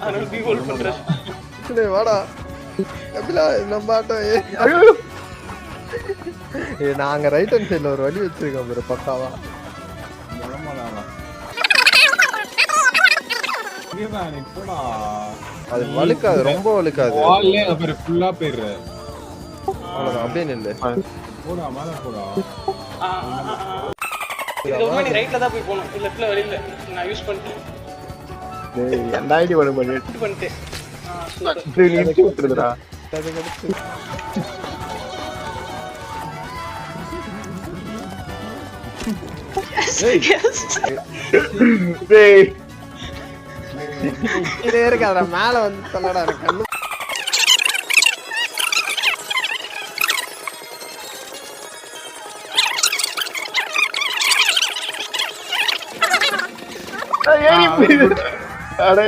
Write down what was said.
அதனால B hold பண்றேன். டேய் வாடா கபிலா நம்ம ஆட்டம் நாங்க ரைட் ஹேண்ட் சைடுல ஒரு வழி வச்சிருக்கோம் ப்ரோ பக்காவா. அது வழுக்காது, ரொம்ப வழுக்காது. ஃபுல்லா போயிடுற அவ்வளவுதான், அப்படியே நில்லு. போடா மேல போடா. இதுக்கு நீ ரைட்ல தான் போய் போகணும், லெஃப்ட்ல வழி இல்ல. நான் யூஸ் பண்ணிட்டேன். டேய் என்ன ஐடி பண்ணிட்டேன். சூப்பர். டேய் நீ நிறுத்தி விட்டுடுடா. அது கடிச்சு. டேய் இதே இருக்காதடா, மேல வந்து தள்ளடா எனக்கு கண்ணு. ஏறி போய் அடே